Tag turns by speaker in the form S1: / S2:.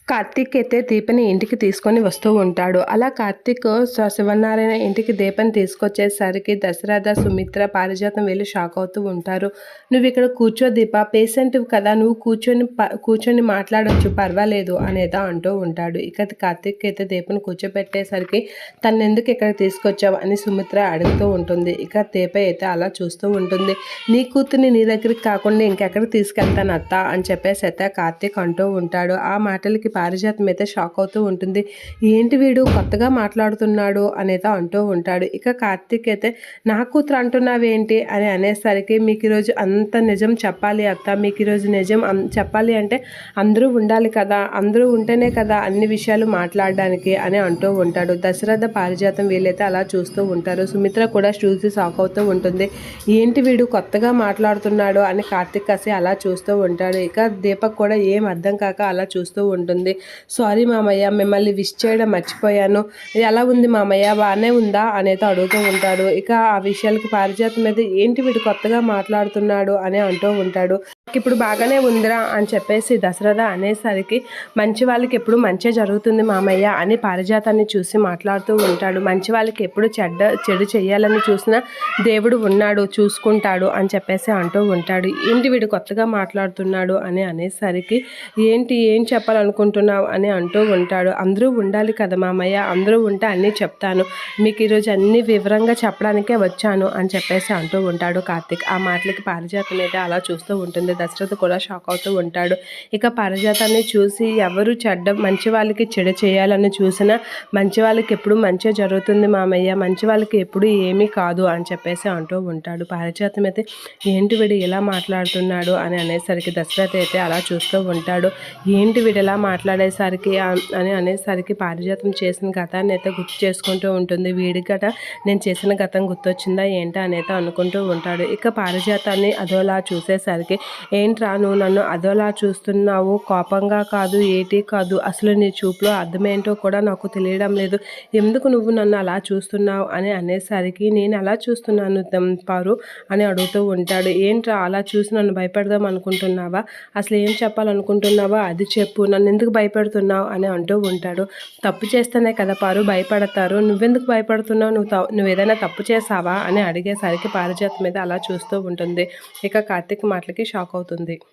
S1: కార్తీక్ అయితే దీపని ఇంటికి తీసుకొని వస్తూ ఉంటాడు. అలా కార్తీక్ శివనారాయణ ఇంటికి దీపని తీసుకొచ్చేసరికి దశరథ, సుమిత్ర, పారిజాతం వీళ్ళు షాక్ అవుతూ ఉంటారు. నువ్వు ఇక్కడ కూర్చో దీప, పేషెంట్ కదా, నువ్వు కూర్చొని మాట్లాడొచ్చు, పర్వాలేదు అనేదా అంటూ ఉంటాడు. ఇక కార్తీక్ అయితే దీపని కూర్చోబెట్టేసరికి తను ఎందుకు ఇక్కడ తీసుకొచ్చావు అని సుమిత్ర అడుగుతూ ఉంటుంది. ఇక దీప అయితే అలా చూస్తూ ఉంటుంది. నీ కూతుర్ని నీ దగ్గరికి కాకుండా ఇంకెక్కడికి తీసుకెళ్తాను అత్త అని చెప్పేసి అయితే కార్తీక్ అంటూ ఉంటాడు. ఆ మాటలకి పారిజాతం అయితే షాక్ అవుతూ ఉంటుంది. ఏంటి వీడు కొత్తగా మాట్లాడుతున్నాడు అనేది అంటూ ఉంటాడు. ఇక కార్తీక్ అయితే నా కూతురు అంటున్నావేంటి అని అనేసరికి మీకు ఈరోజు అంత నిజం చెప్పాలి అత్త, మీకు ఈరోజు నిజం చెప్పాలి అంటే అందరూ ఉండాలి కదా, అందరూ ఉంటేనే కదా అన్ని విషయాలు మాట్లాడడానికి అని అంటూ ఉంటాడు. దశరథ, పారిజాతం వీళ్ళైతే అలా చూస్తూ ఉంటారు. సుమిత్ర కూడా చూసి షాక్ అవుతూ ఉంటుంది. ఏంటి వీడు కొత్తగా మాట్లాడుతున్నాడు అని కార్తీక్ కాసి అలా చూస్తూ ఉంటాడు. ఇక దీపక్ కూడా ఏం అర్థం కాక అలా చూస్తూ ఉంటుంది. సారీ మామయ్య, మిమ్మల్ని విష్ చేయడం మర్చిపోయాను, ఎలా ఉంది మామయ్య, బాగానే ఉందా అనేది అడుగుతూ ఉంటాడు. ఇక ఆ విషయాలకి పారిజాతం మీద ఏంటి వీడు కొత్తగా మాట్లాడుతున్నాడు అని అంటూ ఉంటాడు. ఇప్పుడు బాగానే ఉందిరా అని చెప్పేసి దశరథ అనేసరికి మంచి వాళ్ళకి ఎప్పుడు మంచి జరుగుతుంది మామయ్య అని పారిజాతాన్ని చూసి మాట్లాడుతూ ఉంటాడు. మంచి వాళ్ళకి ఎప్పుడు చెడు చేయాలని చూసినా దేవుడు ఉన్నాడు, చూసుకుంటాడు అని చెప్పేసి అంటూ ఉంటాడు. ఏంటి వీడు కొత్తగా మాట్లాడుతున్నాడు అని అనేసరికి ఏం చెప్పాలనుకుంటున్నావు అని అంటూ ఉంటాడు. అందరూ ఉండాలి కదా మామయ్య, అందరూ ఉంటే అన్నీ చెప్తాను, మీకు ఈరోజు అన్ని వివరంగా చెప్పడానికే వచ్చాను అని చెప్పేసి అంటూ ఉంటాడు కార్తీక్. ఆ మాటలకి పారిజాతం అయితే అలా చూస్తూ ఉంటుంది. దశరథ కూడా షాక్ అవుతూ ఉంటాడు. ఇక పారిజాతాన్ని చూసి ఎవరు మంచి వాళ్ళకి చెడు చేయాలని చూసినా మంచి వాళ్ళకి ఎప్పుడు మంచి జరుగుతుంది మామయ్య, మంచి వాళ్ళకి ఎప్పుడు ఏమీ కాదు అని చెప్పేసి అంటూ ఉంటాడు. పారిజాతం అయితే ఏంటి వీడు ఇలా మాట్లాడుతున్నాడు అని అనేసరికి దశరథ అయితే అలా చూస్తూ ఉంటాడు. ఏంటి వీడు ఇలా మాట్లాడేసరికి అని అనేసరికి పారిజాతం చేసిన గతాన్ని అయితే గుర్తు చేసుకుంటూ ఉంటుంది. వీడి గట నేను చేసిన గతం గుర్తొచ్చిందా ఏంటా అనేది అనుకుంటూ ఉంటాడు. ఇక పారిజాతాన్ని అదోలా చూసేసరికి ఏంట్రా నువ్వు నన్ను అదోలా చూస్తున్నావు, కోపంగా కాదు, ఏటి కాదు, అసలు నీ చూపులో అర్థమేంటో కూడా నాకు తెలియడం లేదు, ఎందుకు నువ్వు నన్ను అలా చూస్తున్నావు అని అనేసరికి నేను అలా చూస్తున్నాను పారు అని అడుగుతూ ఉంటాడు. ఏంట్రా అలా చూసి నన్ను భయపెడదాం అనుకుంటున్నావా, అసలు ఏం చెప్పాలనుకుంటున్నావా అది చెప్పు, నన్ను ఎందుకు భయపెడుతున్నావు అని అంటూ ఉంటాడు. తప్పు చేస్తేనే కదా పారు భయపడతారు, నువ్వెందుకు భయపడుతున్నావు, నువ్వు ఏదైనా తప్పు చేసావా అని అడిగేసరికి పారిజాతం మీద అలా చూస్తూ ఉంటుంది. ఇక కార్తీక్ మాటలకి షాక్ అవుతుంది.